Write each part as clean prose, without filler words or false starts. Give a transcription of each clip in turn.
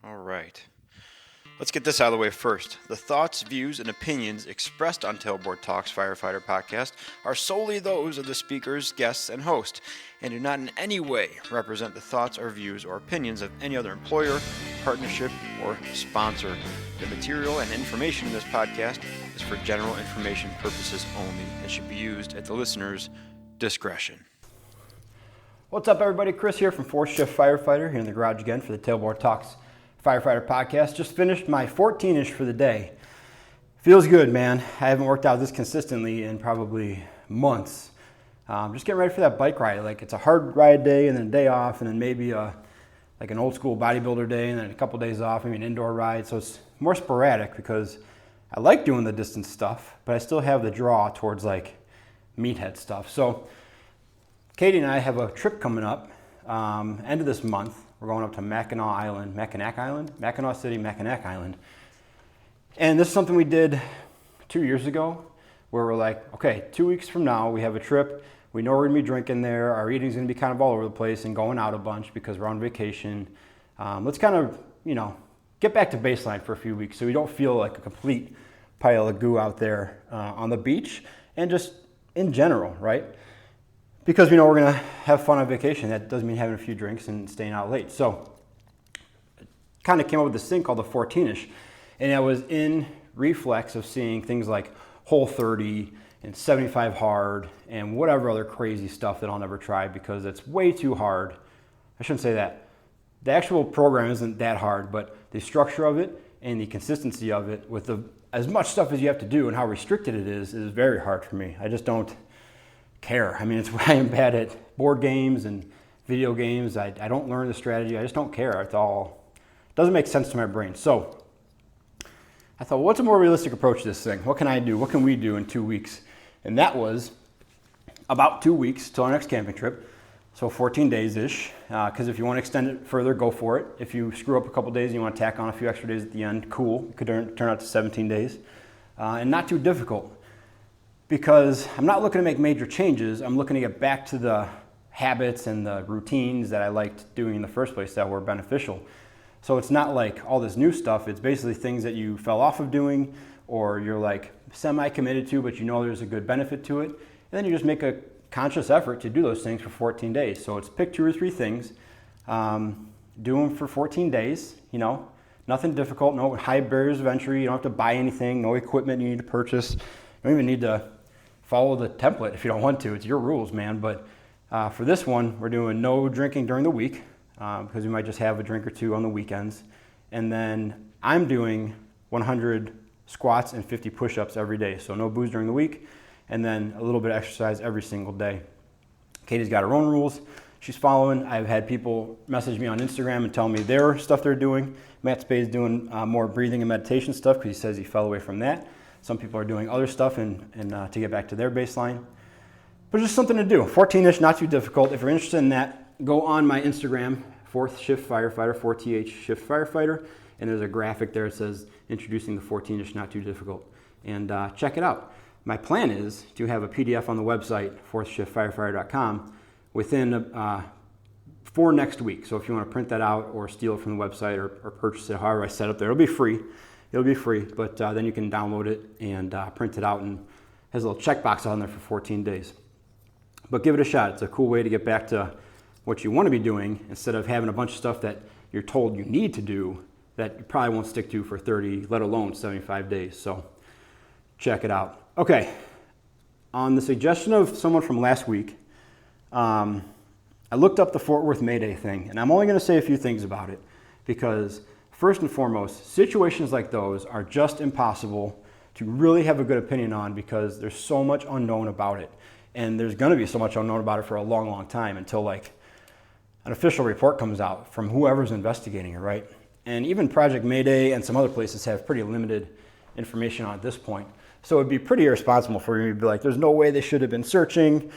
All right. Let's get this out of the way first. The thoughts, views, and opinions expressed on Tailboard Talks Firefighter podcast are solely those of the speakers, guests, and host, and do not in any way represent the thoughts or views or opinions of any other employer, partnership, or sponsor. The material and information in this podcast is for general information purposes only and should be used at the listener's discretion. What's up, everybody? Chris here from 4th Shift Firefighter here in the garage again for the Tailboard Talks Firefighter podcast. Just finished my 14-ish for the day. Feels good, man. I haven't worked out this consistently in probably months. Just getting ready for that bike ride. Like, it's a hard ride day and then a day off, and then maybe like an old school bodybuilder day and then a couple days off, maybe an indoor ride. So it's more sporadic because I like doing the distance stuff, but I still have the draw towards like meathead stuff. So Katie and I have a trip coming up end of this month. We're going up to Mackinac City, Mackinac Island. And this is something we did 2 years ago where we're like, okay, 2 weeks from now we have a trip. We know we're gonna be drinking there. Our eating's gonna be kind of all over the place and going out a bunch because we're on vacation. Let's kind of, get back to baseline for a few weeks so we don't feel like a complete pile of goo out there on the beach and just in general, right? Because we know we're gonna have fun on vacation. That doesn't mean having a few drinks and staying out late. So kind of came up with this thing called the 14-ish. And I was in reflex of seeing things like Whole 30 and 75 hard and whatever other crazy stuff that I'll never try because it's way too hard. I shouldn't say that. The actual program isn't that hard, but the structure of it and the consistency of it with as much stuff as you have to do and how restricted it is very hard for me. I just don't care. I mean, it's why I'm bad at board games and video games. I don't learn the strategy. I just don't care. It doesn't make sense to my brain. So I thought, what's a more realistic approach to this thing? What can I do? What can we do in 2 weeks? And that was about 2 weeks till our next camping trip. So 14 days-ish, because if you want to extend it further, go for it. If you screw up a couple days and you want to tack on a few extra days at the end, cool. It could turn out to 17 days. And not too difficult. Because I'm not looking to make major changes. I'm looking to get back to the habits and the routines that I liked doing in the first place that were beneficial. So it's not like all this new stuff. It's basically things that you fell off of doing or you're like semi-committed to, but you know there's a good benefit to it. And then you just make a conscious effort to do those things for 14 days. So it's pick 2 or 3 things, do them for 14 days, nothing difficult, no high barriers of entry. You don't have to buy anything, no equipment you need to purchase. You don't even need to follow the template if you don't want to. It's your rules, man. But for this one, we're doing no drinking during the week because we might just have a drink or two on the weekends. And then I'm doing 100 squats and 50 push-ups every day. So no booze during the week, and then a little bit of exercise every single day. Katie's got her own rules she's following. I've had people message me on Instagram and tell me their stuff they're doing. Matt Spade's doing more breathing and meditation stuff because he says he fell away from that. Some people are doing other stuff and to get back to their baseline. But just something to do. 14-ish, not too difficult. If you're interested in that, go on my Instagram, 4th Shift Firefighter, 4th Shift Firefighter, and there's a graphic there that says introducing the 14-ish, not too difficult. And check it out. My plan is to have a PDF on the website, 4thshiftfirefighter.com, within for next week. So if you want to print that out or steal it from the website or purchase it, however I set up there, it'll be free. It'll be free, but then you can download it and print it out, and has a little checkbox on there for 14 days. But give it a shot. It's a cool way to get back to what you want to be doing instead of having a bunch of stuff that you're told you need to do that you probably won't stick to for 30, let alone 75 days. So check it out. Okay, on the suggestion of someone from last week, I looked up the Fort Worth Mayday thing, and I'm only going to say a few things about it because first and foremost, situations like those are just impossible to really have a good opinion on because there's so much unknown about it. And there's going to be so much unknown about it for a long, long time until like an official report comes out from whoever's investigating it, right? And even Project Mayday and some other places have pretty limited information on at this point. So it'd be pretty irresponsible for me to be like, there's no way they should have been searching,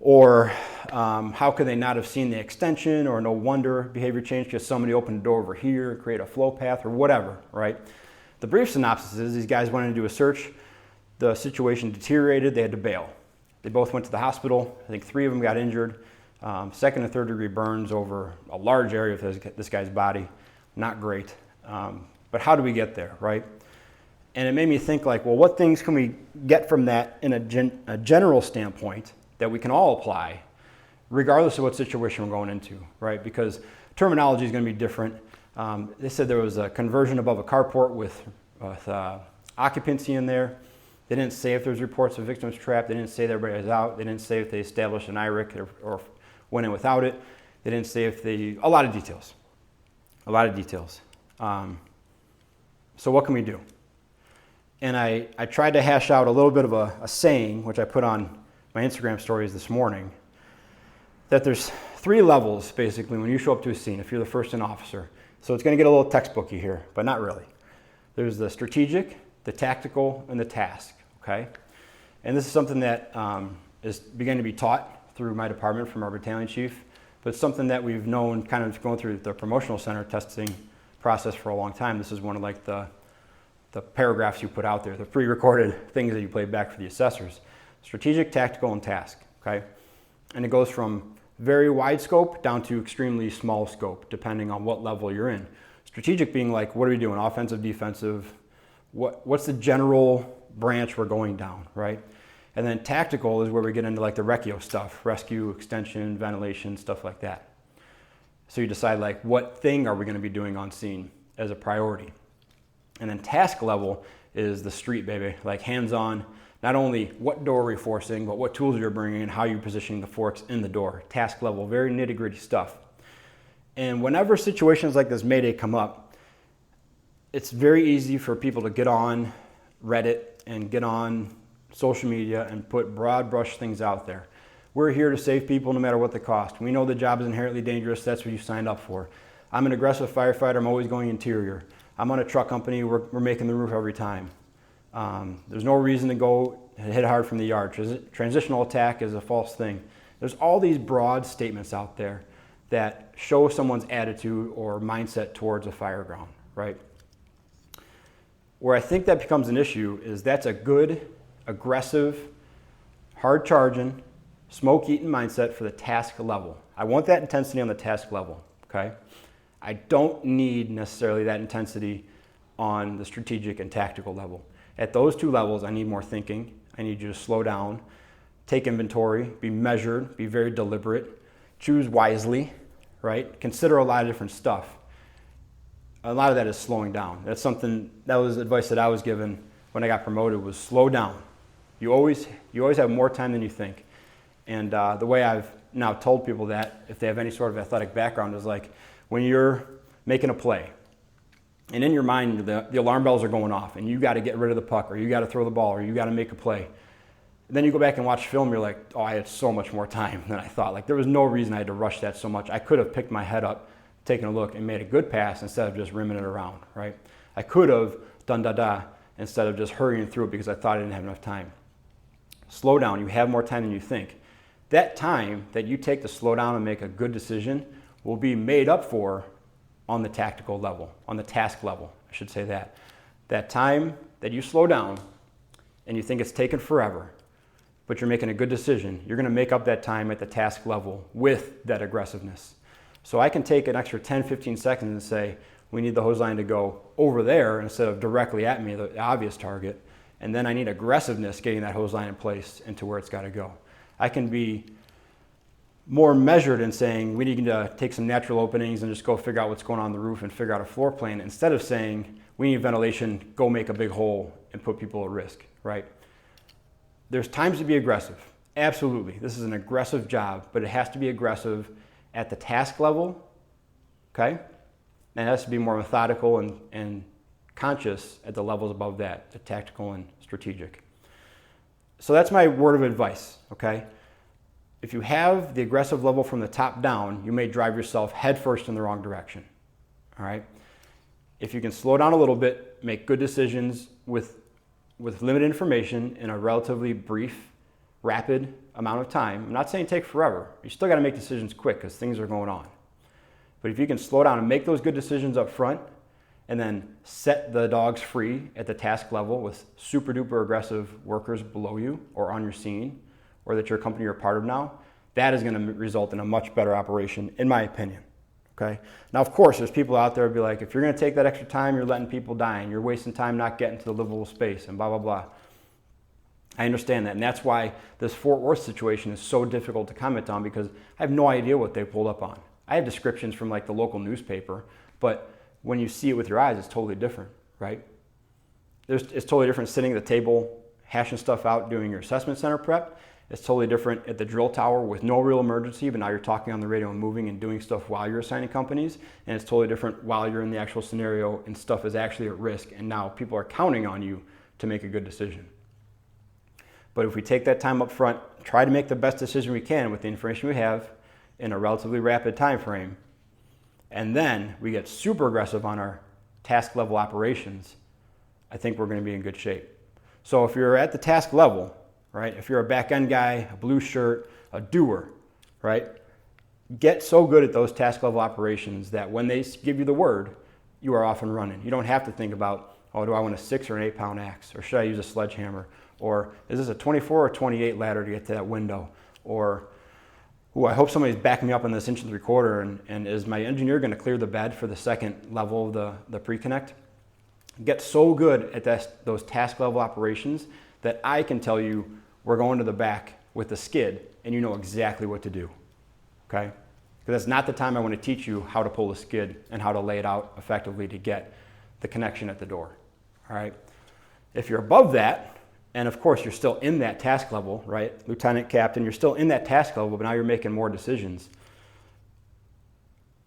or how could they not have seen the extension, or no wonder behavior changed because somebody opened the door over here and create a flow path or whatever, right? The brief synopsis is these guys went in to do a search. The situation deteriorated. They had to bail. They both went to the hospital. I think 3 of them got injured. Second and third degree burns over a large area of this guy's body. not great. But how do we get there, right? And it made me think like, well, what things can we get from that in a general standpoint that we can all apply, regardless of what situation we're going into, right? Because terminology is going to be different. They said there was a conversion above a carport with occupancy in there. They didn't say if there's reports of victims trapped. They didn't say that everybody was out. They didn't say if they established an IRIC or went in without it. They didn't say if a lot of details. So what can we do? And I tried to hash out a little bit of a saying, which I put on my Instagram stories this morning, that there's 3 levels, basically, when you show up to a scene, if you're the first in officer. So it's going to get a little textbooky here, but not really. There's the strategic, the tactical, and the task, okay? And this is something that is beginning to be taught through my department from our battalion chief, but it's something that we've known kind of going through the promotional center testing process for a long time. This is one of like the paragraphs you put out there, the pre-recorded things that you play back for the assessors. Strategic, tactical, and task, okay? And it goes from very wide scope down to extremely small scope, depending on what level you're in. Strategic being like, what are we doing, offensive, defensive? What's the general branch we're going down, right? And then tactical is where we get into like the reccio stuff, rescue, extension, ventilation, stuff like that. So you decide like, what thing are we going to be doing on scene as a priority? And then task level is the street, baby, like hands-on, not only what door are we forcing, but what tools you're bringing and how you're positioning the forks in the door. Task level, very nitty-gritty stuff. And whenever situations like this Mayday come up, it's very easy for people to get on Reddit and get on social media and put broad brush things out there. We're here to save people no matter what the cost. We know the job is inherently dangerous. That's what you signed up for. I'm an aggressive firefighter. I'm always going interior. I'm on a truck company. We're making the roof every time. There's no reason to go hit hard from the yard. Transitional attack is a false thing. There's all these broad statements out there that show someone's attitude or mindset towards a fireground, right? Where I think that becomes an issue is that's a good, aggressive, hard-charging, smoke-eating mindset for the task level. I want that intensity on the task level, okay? I don't need necessarily that intensity on the strategic and tactical level. At those 2 levels, I need more thinking. I need you to slow down, take inventory, be measured, be very deliberate, choose wisely, right? Consider a lot of different stuff. A lot of that is slowing down. That was advice that I was given when I got promoted, was slow down. You always have more time than you think. And the way I've now told people that, if they have any sort of athletic background, is like when you're making a play, and in your mind the alarm bells are going off, and you got to get rid of the puck, or you got to throw the ball, or you got to make a play. And then you go back and watch film, you're like, oh, I had so much more time than I thought. Like there was no reason I had to rush that so much. I could have picked my head up, taken a look, and made a good pass instead of just rimming it around, right? I could have done da-da instead of just hurrying through it because I thought I didn't have enough time. Slow down. You have more time than you think. That time that you take to slow down and make a good decision will be made up for on the tactical level, on the task level, I should say that. That time that you slow down and you think it's taken forever, but you're making a good decision, you're going to make up that time at the task level with that aggressiveness. So I can take an extra 10, 15 seconds and say, we need the hose line to go over there instead of directly at me, the obvious target. And then I need aggressiveness getting that hose line in place into where it's got to go. I can be more measured in saying we need to take some natural openings and just go figure out what's going on the roof and figure out a floor plan, instead of saying we need ventilation, go make a big hole and put people at risk, right? There's times to be aggressive. Absolutely. This is an aggressive job, but it has to be aggressive at the task level, okay? And it has to be more methodical and conscious at the levels above that, the tactical and strategic. So that's my word of advice, okay? If you have the aggressive level from the top down, you may drive yourself headfirst in the wrong direction, all right? If you can slow down a little bit, make good decisions with limited information in a relatively brief, rapid amount of time. I'm not saying take forever. You still got to make decisions quick because things are going on. But if you can slow down and make those good decisions up front and then set the dogs free at the task level with super duper aggressive workers below you or on your scene or that your company you're part of now, that is going to result in a much better operation, in my opinion. Okay. Now, of course, there's people out there who'd be like, if you're going to take that extra time, you're letting people die and you're wasting time not getting to the livable space and blah, blah, blah. I understand that. And that's why this Fort Worth situation is so difficult to comment on, because I have no idea what they pulled up on. I have descriptions from like the local newspaper, but when you see it with your eyes, it's totally different, right? It's totally different sitting at the table, hashing stuff out, doing your assessment center prep. It's totally different at the drill tower with no real emergency, but now you're talking on the radio and moving and doing stuff while you're assigning companies. And it's totally different while you're in the actual scenario and stuff is actually at risk. And now people are counting on you to make a good decision. But if we take that time up front, try to make the best decision we can with the information we have in a relatively rapid time frame, and then we get super aggressive on our task level operations, I think we're going to be in good shape. So if you're at the task level, right, if you're a back end guy, a blue shirt, a doer, right, get so good at those task level operations that when they give you the word, you are off and running. You don't have to think about, oh, do I want a 6 or an 8 pound axe, or should I use a sledgehammer, or is this a 24 or 28 ladder to get to that window, or ooh, I hope somebody's backing me up on this 1 3/4, and is my engineer going to clear the bed for the second level of the pre-connect? Get so good at those task level operations that I can tell you we're going to the back with the skid and you know exactly what to do, okay? Because that's not the time I want to teach you how to pull the skid and how to lay it out effectively to get the connection at the door, all right? If you're above that, and of course you're still in that task level, right? Lieutenant, captain, you're still in that task level, but now you're making more decisions.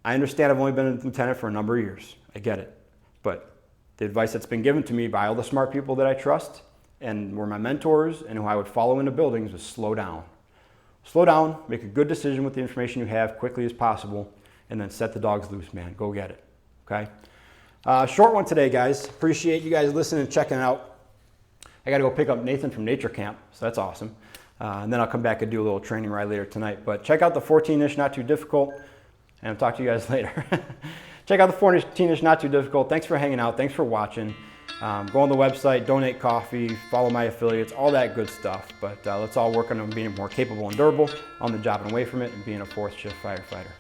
I understand I've only been a lieutenant for a number of years. I get it. But the advice that's been given to me by all the smart people that I trust and were my mentors and who I would follow into buildings was slow down. Slow down, make a good decision with the information you have quickly as possible, and then set the dogs loose, man. Go get it, okay? Short one today, guys. Appreciate you guys listening and checking out. I got to go pick up Nathan from Nature Camp, so that's awesome. And then I'll come back and do a little training ride later tonight. But check out the 14-inch Not Too Difficult, and I'll talk to you guys later. Check out the 14-inch Not Too Difficult. Thanks for hanging out. Thanks for watching. Go on the website, donate coffee, follow my affiliates, all that good stuff. But let's all work on being more capable and durable on the job and away from it, and being a 4th shift firefighter.